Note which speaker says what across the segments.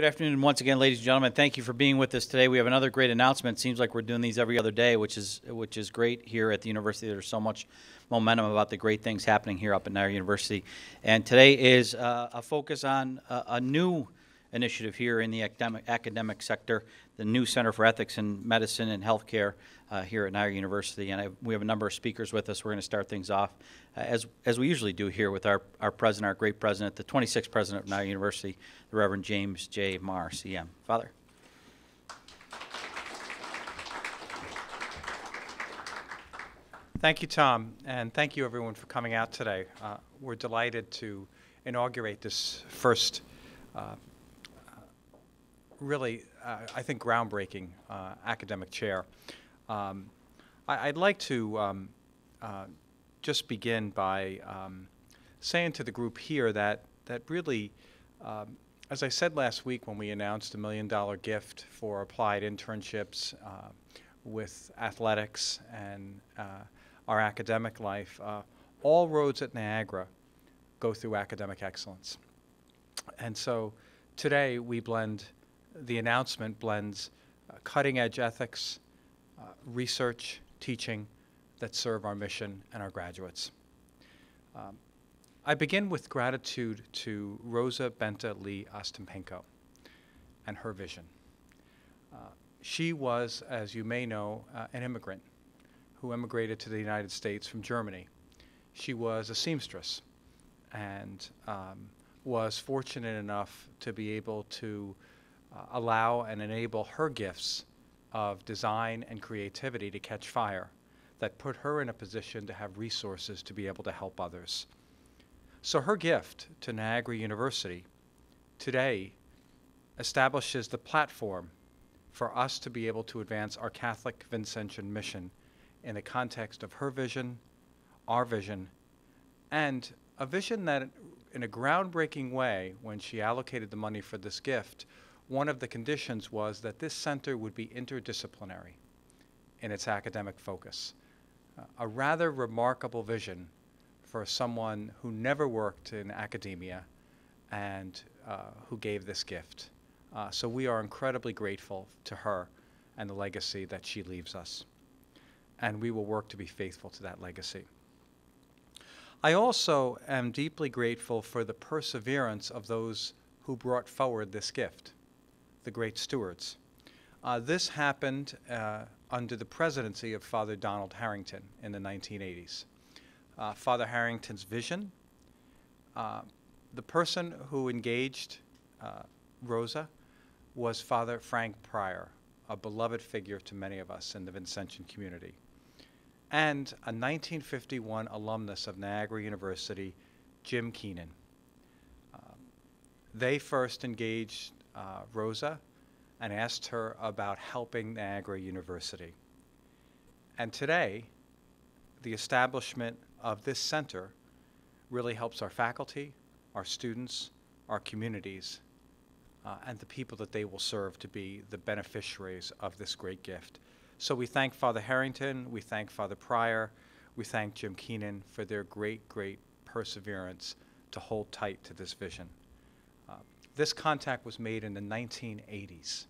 Speaker 1: Good afternoon once again, ladies and gentlemen. Thank you for being with us today. We have another great announcement. Seems like we're doing these every other day, which is great here at the university. There's so much momentum about the great things happening here up at Niagara University. And today is a focus on a new initiative here in the academic sector, the new Center for Ethics in Medicine and Healthcare here at Niagara University. And we have a number of speakers with us. We're going to start things off, as we usually do here, with our president, our great president, the 26th president of Niagara University, the Reverend James J. Maher, CM. Father.
Speaker 2: Thank you, Tom, and thank you, everyone, for coming out today. We're delighted to inaugurate this first really, I think, groundbreaking academic chair. I'd like to just begin by saying to the group here that really, as I said last week when we announced a $1 million gift for applied internships with athletics and our academic life, all roads at Niagara go through academic excellence. And so today the announcement blends cutting-edge ethics, research, teaching that serve our mission and our graduates. I begin with gratitude to Rosa Bente Lee Ostapenko and her vision. She was, as you may know, an immigrant who immigrated to the United States from Germany. She was a seamstress and was fortunate enough to be able to allow and enable her gifts of design and creativity to catch fire that put her in a position to have resources to be able to help others. So her gift to Niagara University today establishes the platform for us to be able to advance our Catholic Vincentian mission in the context of her vision, our vision, and a vision that in a groundbreaking way, when she allocated the money for this gift, one of the conditions was that this center would be interdisciplinary in its academic focus. A rather remarkable vision for someone who never worked in academia and who gave this gift. So we are incredibly grateful to her and the legacy that she leaves us. And we will work to be faithful to that legacy. I also am deeply grateful for the perseverance of those who brought forward this gift, the great stewards. This happened under the presidency of Father Donald Harrington in the 1980s. Father Harrington's vision, the person who engaged Rosa was Father Frank Pryor, a beloved figure to many of us in the Vincentian community, and a 1951 alumnus of Niagara University, Jim Keenan. They first engaged Rosa and asked her about helping Niagara University. And today, the establishment of this center really helps our faculty, our students, our communities, and the people that they will serve to be the beneficiaries of this great gift. So we thank Father Harrington, we thank Father Pryor, we thank Jim Keenan for their great, great perseverance to hold tight to this vision. This contact was made in the 1980s,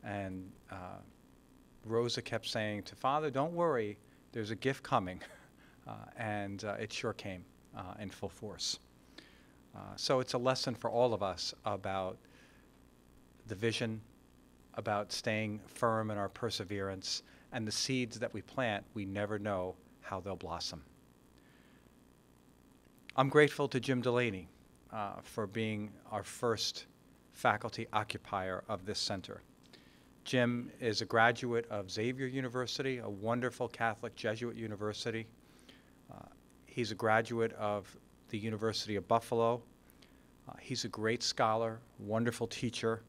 Speaker 2: and Rosa kept saying to Father, don't worry, there's a gift coming, and it sure came in full force. So it's a lesson for all of us about the vision, about staying firm in our perseverance, and the seeds that we plant, we never know how they'll blossom. I'm grateful to Jim Delaney for being our first faculty occupier of this center. Jim is a graduate of Xavier University, a wonderful Catholic Jesuit university. He's a graduate of the University of Buffalo. He's a great scholar, wonderful teacher,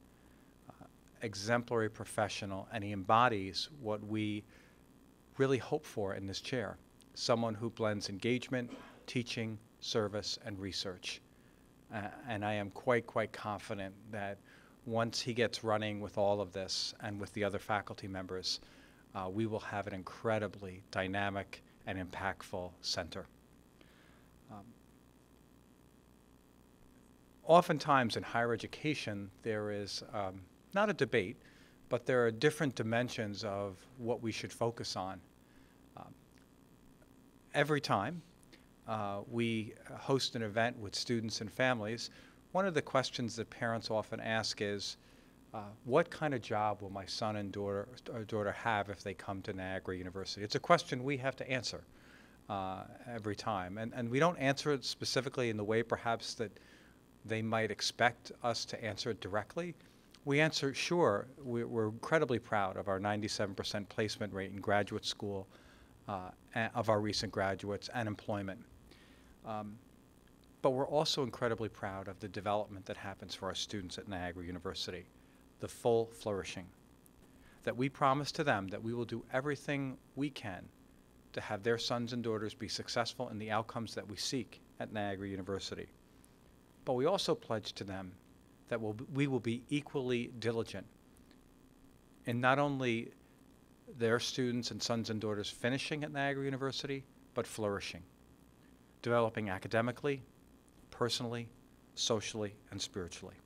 Speaker 2: exemplary professional, and he embodies what we really hope for in this chair, someone who blends engagement, teaching, service, and research. And I am quite confident that once he gets running with all of this and with the other faculty members, we will have an incredibly dynamic and impactful center. Oftentimes in higher education, there is not a debate, but there are different dimensions of what we should focus on. Every time we host an event with students and families, one of the questions that parents often ask is, what kind of job will my son and daughter have if they come to Niagara University? It's a question we have to answer every time. And we don't answer it specifically in the way perhaps that they might expect us to answer it directly. We answer, sure, we're incredibly proud of our 97% placement rate in graduate school, of our recent graduates, and employment. But we're also incredibly proud of the development that happens for our students at Niagara University, the full flourishing, that we promise to them that we will do everything we can to have their sons and daughters be successful in the outcomes that we seek at Niagara University. But we also pledge to them that we will be equally diligent in not only their students and sons and daughters finishing at Niagara University, but flourishing, developing academically, personally, socially, and spiritually,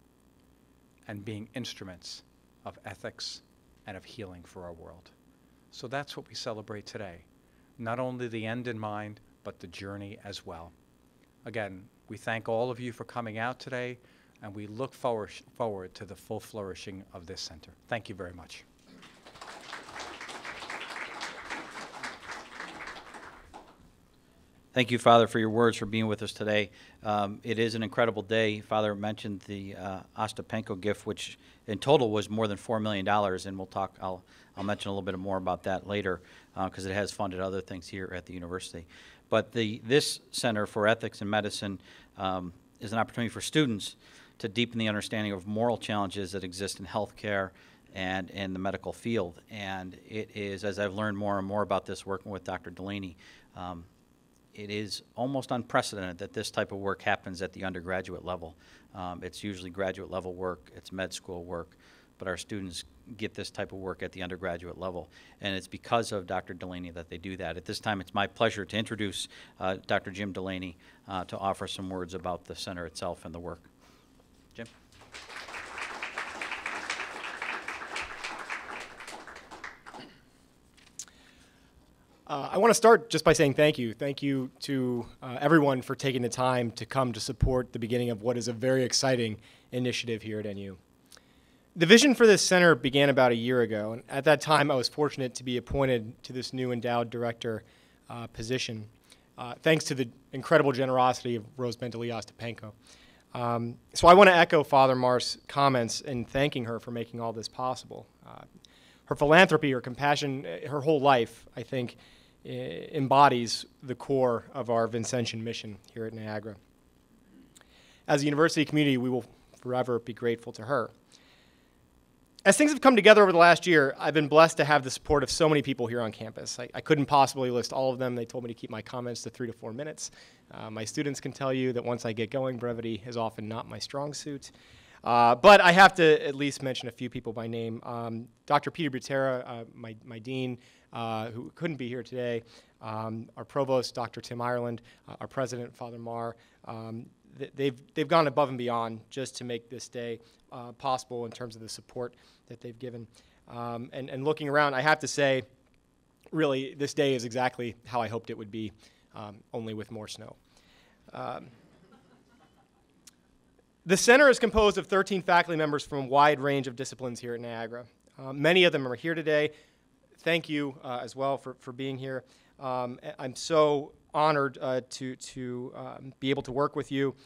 Speaker 2: and being instruments of ethics and of healing for our world. So that's what we celebrate today. Not only the end in mind, but the journey as well. Again, we thank all of you for coming out today, and we look forward to the full flourishing of this center. Thank you very much.
Speaker 1: Thank you, Father, for your words, for being with us today. It is an incredible day. Father mentioned the Ostapenko gift, which in total was more than $4 million, and we'll talk. I'll mention a little bit more about that later, because it has funded other things here at the university. But this Center for Ethics in Medicine is an opportunity for students to deepen the understanding of moral challenges that exist in healthcare and in the medical field. And it is, as I've learned more and more about this, working with Dr. Delaney, it is almost unprecedented that this type of work happens at the undergraduate level. It's usually graduate level work, it's med school work, but our students get this type of work at the undergraduate level. And it's because of Dr. Delaney that they do that. At this time, it's my pleasure to introduce Dr. Jim Delaney to offer some words about the center itself and the work. Jim?
Speaker 3: I want to start just by saying thank you. Thank you to everyone for taking the time to come to support the beginning of what is a very exciting initiative here at NU. The vision for this center began about a year ago, and at that time I was fortunate to be appointed to this new endowed director position, thanks to the incredible generosity of Rose Bente Ostapenko. So I want to echo Father Maher's comments in thanking her for making all this possible. Her philanthropy, her compassion, her whole life, I think, embodies the core of our Vincentian mission here at Niagara. As a university community, we will forever be grateful to her. As things have come together over the last year, I've been blessed to have the support of so many people here on campus. I couldn't possibly list all of them. They told me to keep my comments to 3 to 4 minutes. My students can tell you that once I get going, brevity is often not my strong suit. But I have to at least mention a few people by name. Dr. Peter Butera, my dean, who couldn't be here today, our provost, Dr. Tim Ireland, our president, Father Maher. They've gone above and beyond just to make this day possible in terms of the support that they've given. And looking around, I have to say, really, this day is exactly how I hoped it would be, only with more snow. The center is composed of 13 faculty members from a wide range of disciplines here at Niagara. Many of them are here today. Thank you as well for being here. I'm so honored to be able to work with you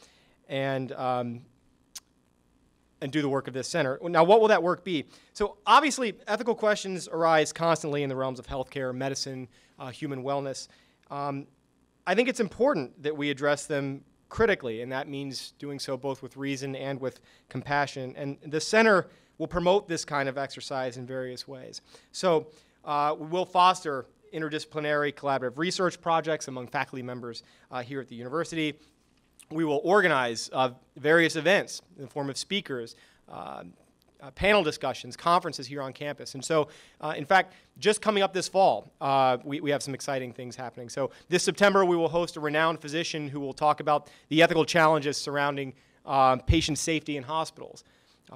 Speaker 3: and do the work of this center. Now, what will that work be? So obviously, ethical questions arise constantly in the realms of healthcare, medicine, human wellness. I think it's important that we address them critically, and that means doing so both with reason and with compassion. And the center will promote this kind of exercise in various ways. So we will foster interdisciplinary collaborative research projects among faculty members here at the university. We will organize various events in the form of speakers, panel discussions, conferences here on campus. And so, in fact, just coming up this fall, we have some exciting things happening. So this September, we will host a renowned physician who will talk about the ethical challenges surrounding patient safety in hospitals.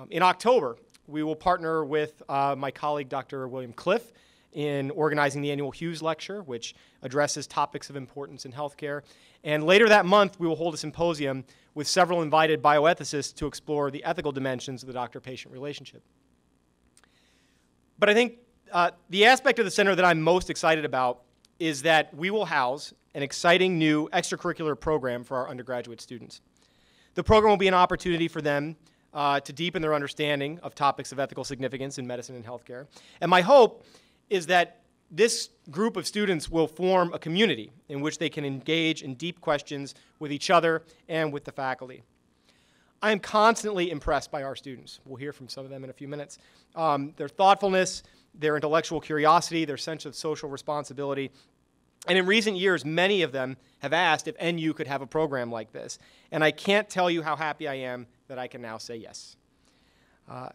Speaker 3: In October, we will partner with my colleague, Dr. William Cliff, in organizing the annual Hughes Lecture, which addresses topics of importance in healthcare. And later that month, we will hold a symposium with several invited bioethicists to explore the ethical dimensions of the doctor-patient relationship. But I think the aspect of the center that I'm most excited about is that we will house an exciting new extracurricular program for our undergraduate students. The program will be an opportunity for them to deepen their understanding of topics of ethical significance in medicine and healthcare. And my hope is that this group of students will form a community in which they can engage in deep questions with each other and with the faculty. I am constantly impressed by our students. We'll hear from some of them in a few minutes. Their thoughtfulness, their intellectual curiosity, their sense of social responsibility. And in recent years, many of them have asked if NU could have a program like this. And I can't tell you how happy I am that I can now say yes.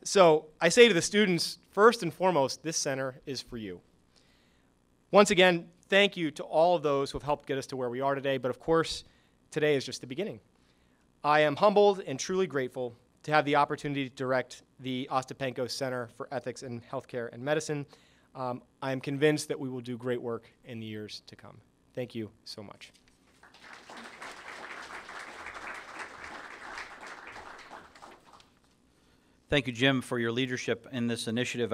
Speaker 3: So I say to the students, first and foremost, this center is for you. Once again, thank you to all of those who have helped get us to where we are today, but of course, today is just the beginning. I am humbled and truly grateful to have the opportunity to direct the Ostapenko Center for Ethics in Healthcare and Medicine. I am convinced that we will do great work in the years to come. Thank you so much.
Speaker 1: Thank you, Jim, for your leadership in this initiative.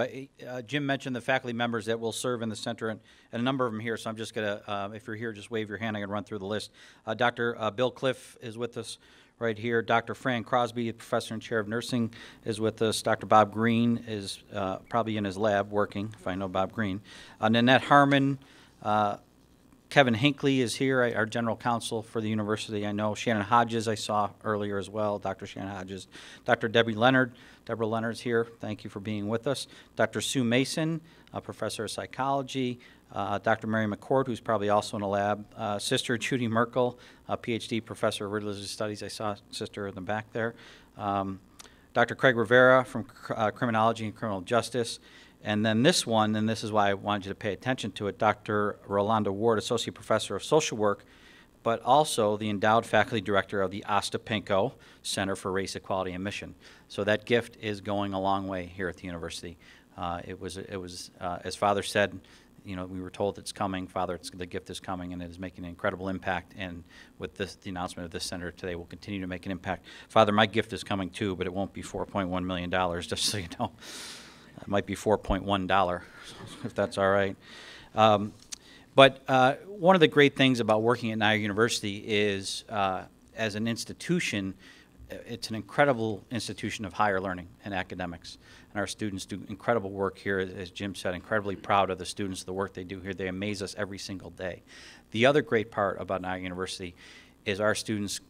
Speaker 1: Jim mentioned the faculty members that will serve in the center, and a number of them here, so I'm just going to, if you're here, just wave your hand. I'm going to run through the list. Dr. Bill Cliff is with us right here. Dr. Fran Crosby, professor and chair of nursing, is with us. Dr. Bob Green is probably in his lab working, if I know Bob Green. Nanette Harmon, Kevin Hinckley is here, our general counsel for the university. I know Shannon Hodges I saw earlier as well, Dr. Shannon Hodges. Dr. Debbie Leonard, Deborah Leonard's here. Thank you for being with us. Dr. Sue Mason, a professor of psychology. Dr. Mary McCord, who's probably also in a lab. Sister Judy Merkel, a Ph.D. professor of religious studies. I saw sister in the back there. Dr. Craig Rivera from criminology and criminal justice. And then this one, and this is why I wanted you to pay attention to it, Dr. Rolanda Ward, Associate Professor of Social Work, but also the endowed faculty director of the Ostapenko Center for Race Equality and Mission. So that gift is going a long way here at the university. It was as Father said, you know, we were told it's coming. Father, the gift is coming, and it is making an incredible impact. And with this, the announcement of this center today, will continue to make an impact. Father, my gift is coming too, but it won't be $4.1 million, just so you know. It might be $4.1, if that's all right. But one of the great things about working at Niagara University is, as an institution, it's an incredible institution of higher learning and academics. And our students do incredible work here, as Jim said, incredibly proud of the students, the work they do here. They amaze us every single day. The other great part about Niagara University is our students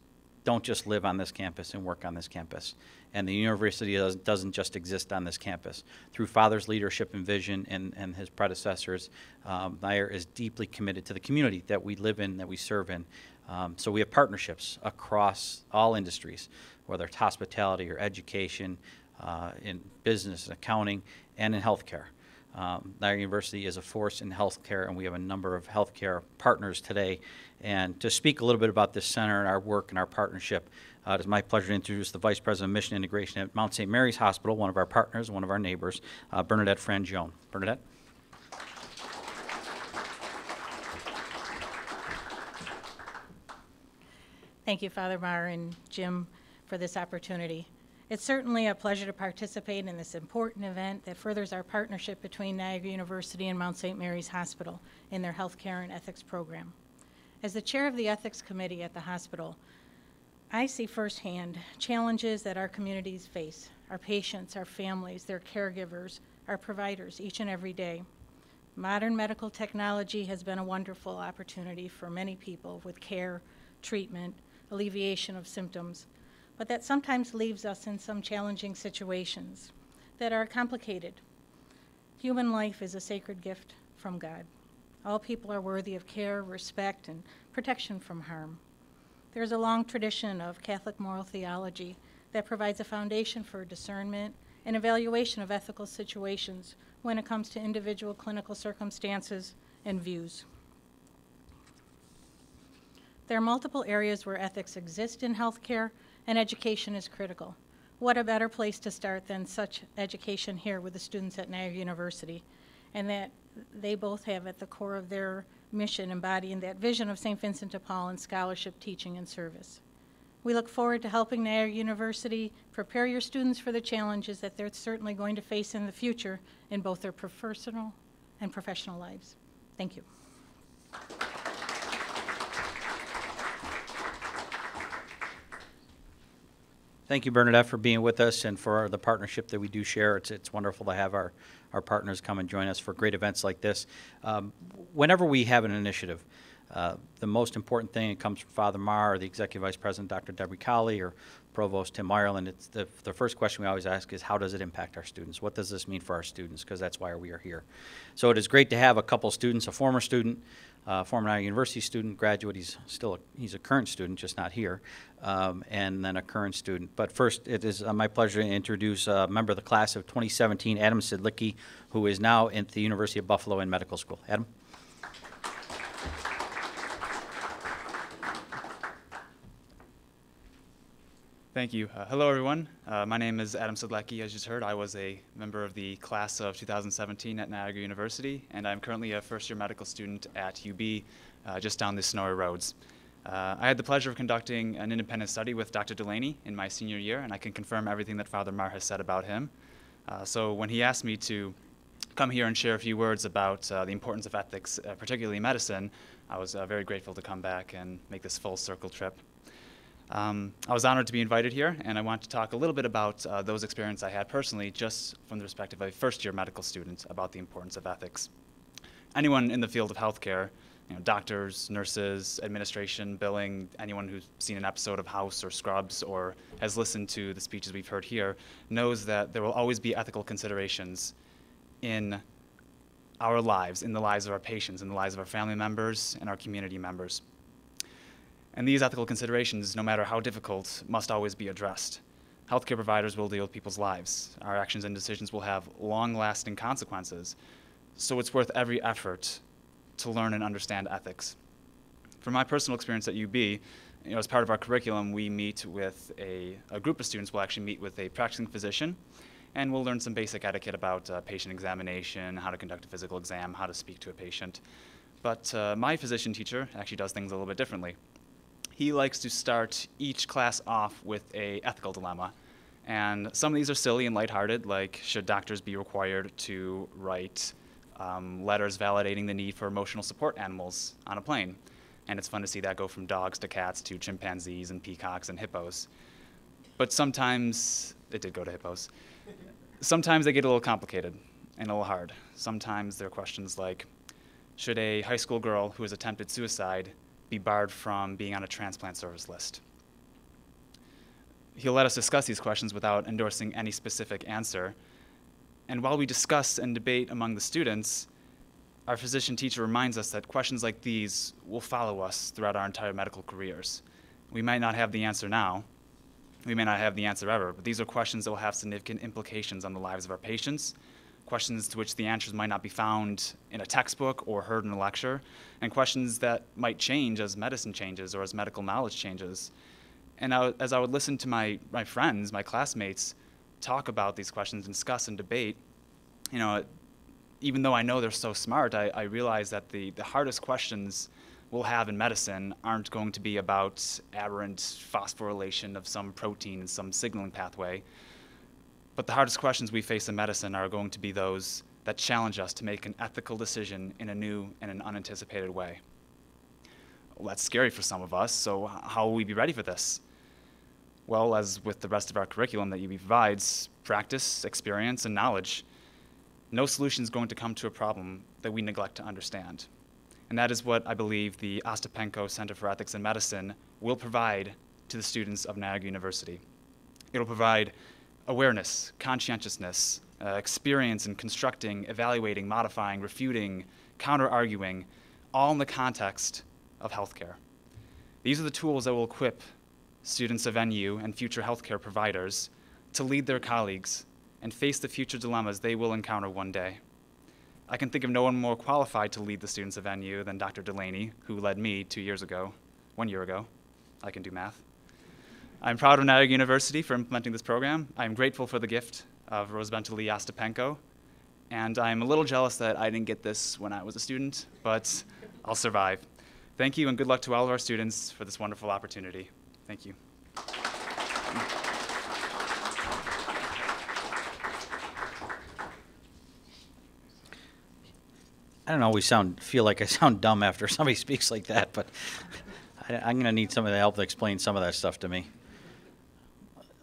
Speaker 1: don't just live on this campus and work on this campus. And the university doesn't just exist on this campus. Through Father's leadership and vision and his predecessors, Niagara is deeply committed to the community that we live in, that we serve in. So we have partnerships across all industries, whether it's hospitality or education, in business and accounting, and in healthcare. Niagara University is a force in healthcare, and we have a number of healthcare partners today. And to speak a little bit about this center and our work and our partnership, it is my pleasure to introduce the Vice President of Mission Integration at Mount St. Mary's Hospital, one of our partners, one of our neighbors, Bernadette Franjoine. Bernadette.
Speaker 4: Thank you, Father Maher and Jim, for this opportunity. It's certainly a pleasure to participate in this important event that furthers our partnership between Niagara University and Mount St. Mary's Hospital in their healthcare and ethics program. As the chair of the ethics committee at the hospital, I see firsthand challenges that our communities face, our patients, our families, their caregivers, our providers, each and every day. Modern medical technology has been a wonderful opportunity for many people with care, treatment, alleviation of symptoms, but that sometimes leaves us in some challenging situations that are complicated. Human life is a sacred gift from God. All people are worthy of care, respect, and protection from harm. There's a long tradition of Catholic moral theology that provides a foundation for discernment and evaluation of ethical situations when it comes to individual clinical circumstances and views. There are multiple areas where ethics exist in healthcare and education is critical. What a better place to start than such education here with the students at Niagara University, and that they both have at the core of their mission embodying that vision of St. Vincent de Paul in scholarship, teaching, and service. We look forward to helping Niagara University prepare your students for the challenges that they're certainly going to face in the future in both their personal and professional lives. Thank you.
Speaker 1: Thank you, Bernadette, for being with us and for the partnership that we do share. It's wonderful to have our partners come and join us for great events like this. Whenever we have an initiative, the most important thing, it comes from Father Maher, or the Executive Vice President, Dr. Debbie Colley, or Provost Tim Ireland. It's the first question we always ask is, how does it impact our students? What does this mean for our students? Because that's why we are here. So it is great to have a couple students, a former student, former Niagara University student, graduate. He's a current student, just not here, and then a current student. But first, it is my pleasure to introduce a member of the class of 2017, Adam Siedlecki, who is now at the University of Buffalo in medical school. Adam.
Speaker 5: Thank you. Hello, everyone. My name is Adam Siedlecki. As you just heard, I was a member of the class of 2017 at Niagara University, and I'm currently a first-year medical student at UB, just down the snowy roads. I had the pleasure of conducting an independent study with Dr. Delaney in my senior year, and I can confirm everything that Father Maher has said about him. So when he asked me to come here and share a few words about the importance of ethics, particularly medicine, I was very grateful to come back and make this full circle trip. I was honored to be invited here, and I want to talk a little bit about those experiences I had personally, just from the perspective of a first-year medical student, about the importance of ethics. Anyone in the field of healthcare, doctors, nurses, administration, billing, anyone who's seen an episode of House or Scrubs or has listened to the speeches we've heard here, knows that there will always be ethical considerations in our lives, in the lives of our patients, in the lives of our family members and our community members. And these ethical considerations, no matter how difficult, must always be addressed. Healthcare providers will deal with people's lives. Our actions and decisions will have long-lasting consequences. So it's worth every effort to learn and understand ethics. From my personal experience at UB, as part of our curriculum, we meet with a group of students. We'll actually meet with a practicing physician, and we'll learn some basic etiquette about patient examination, how to conduct a physical exam, how to speak to a patient. But my physician teacher actually does things a little bit differently. He likes to start each class off with an ethical dilemma. And some of these are silly and lighthearted, like should doctors be required to write letters validating the need for emotional support animals on a plane? And it's fun to see that go from dogs to cats to chimpanzees and peacocks and hippos. But sometimes, it did go to hippos. Sometimes they get a little complicated and a little hard. Sometimes there are questions like, should a high school girl who has attempted suicide be barred from being on a transplant service list? He'll let us discuss these questions without endorsing any specific answer. And while we discuss and debate among the students, our physician teacher reminds us that questions like these will follow us throughout our entire medical careers. We might not have the answer now. We may not have the answer ever, but these are questions that will have significant implications on the lives of our patients, questions to which the answers might not be found in a textbook or heard in a lecture, and questions that might change as medicine changes or as medical knowledge changes. And as I would listen to my friends, my classmates, talk about these questions, discuss and debate, even though I know they're so smart, I realize that the hardest questions we'll have in medicine aren't going to be about aberrant phosphorylation of some protein in some signaling pathway. But the hardest questions we face in medicine are going to be those that challenge us to make an ethical decision in a new and an unanticipated way. Well, that's scary for some of us, so how will we be ready for this? Well, as with the rest of our curriculum that UB provides, practice, experience, and knowledge. No solution is going to come to a problem that we neglect to understand. And that is what I believe the Ostapenko Center for Ethics in Medicine will provide to the students of Niagara University. It'll provide awareness, conscientiousness, experience in constructing, evaluating, modifying, refuting, counter-arguing, all in the context of healthcare. These are the tools that will equip students of NU and future healthcare providers to lead their colleagues and face the future dilemmas they will encounter one day. I can think of no one more qualified to lead the students of NU than Dr. Delaney, who led me 1 year ago. I can do math. I'm proud of Niagara University for implementing this program. I'm grateful for the gift of Bente Ostapenko, and I'm a little jealous that I didn't get this when I was a student, but I'll survive. Thank you, and good luck to all of our students for this wonderful opportunity. Thank you.
Speaker 1: I don't always feel like I sound dumb after somebody speaks like that, but I'm going to need some of the help to explain some of that stuff to me.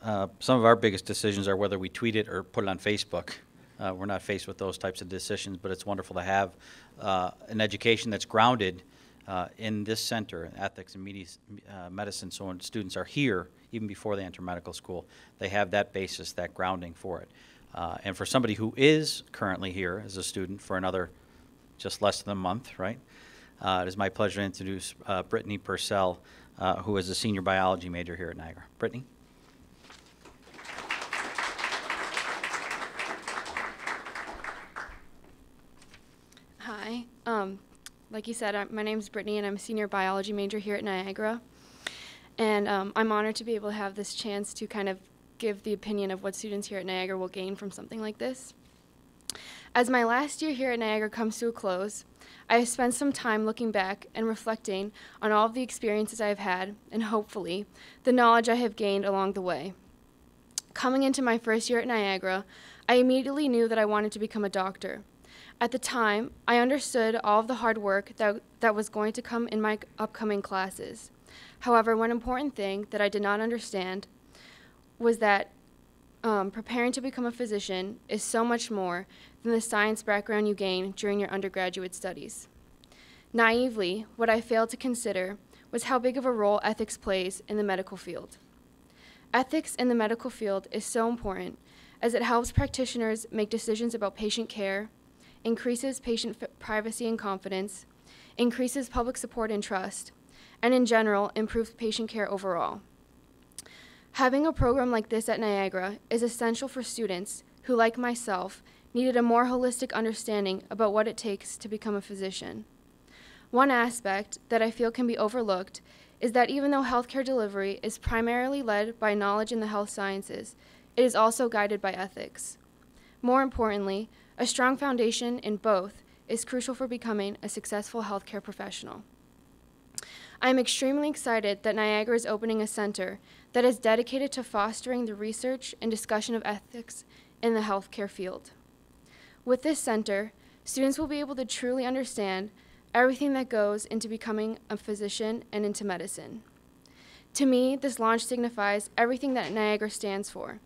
Speaker 1: Some of our biggest decisions are whether we tweet it or put it on Facebook. We're not faced with those types of decisions, but it's wonderful to have an education that's grounded in this center, ethics and medicine, so when students are here, even before they enter medical school, they have that basis, that grounding for it. And for somebody who is currently here as a student for another just less than a month, right? It is my pleasure to introduce Britteny Purcell, who is a senior biology major here at Niagara. Britteny?
Speaker 6: Hi. Like you said, my name is Britteny, and I'm a senior biology major here at Niagara. And I'm honored to be able to have this chance to kind of give the opinion of what students here at Niagara will gain from something like this. As my last year here at Niagara comes to a close, I have spent some time looking back and reflecting on all of the experiences I have had, and hopefully, the knowledge I have gained along the way. Coming into my first year at Niagara, I immediately knew that I wanted to become a doctor. At the time, I understood all of the hard work that was going to come in my upcoming classes. However, one important thing that I did not understand was that preparing to become a physician is so much more than the science background you gain during your undergraduate studies. Naively, what I failed to consider was how big of a role ethics plays in the medical field. Ethics in the medical field is so important as it helps practitioners make decisions about patient care, increases patient privacy and confidence, increases public support and trust, and in general, improves patient care overall. Having a program like this at Niagara is essential for students who, like myself, needed a more holistic understanding about what it takes to become a physician. One aspect that I feel can be overlooked is that even though healthcare delivery is primarily led by knowledge in the health sciences, it is also guided by ethics. More importantly, a strong foundation in both is crucial for becoming a successful healthcare professional. I am extremely excited that Niagara is opening a center that is dedicated to fostering the research and discussion of ethics in the healthcare field. With this center, students will be able to truly understand everything that goes into becoming a physician and into medicine. To me, this launch signifies everything that Niagara stands for,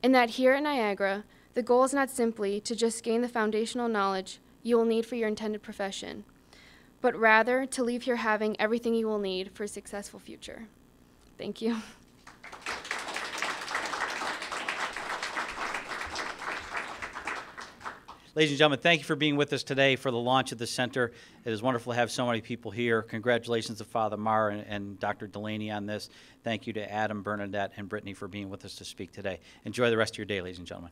Speaker 6: in that here at Niagara, the goal is not simply to just gain the foundational knowledge you will need for your intended profession, but rather to leave here having everything you will need for a successful future. Thank you.
Speaker 1: Ladies and gentlemen, thank you for being with us today for the launch of the center. It is wonderful to have so many people here. Congratulations to Father Maher and Dr. Delaney on this. Thank you to Adam, Bernadette, and Britteny for being with us to speak today. Enjoy the rest of your day, ladies and gentlemen.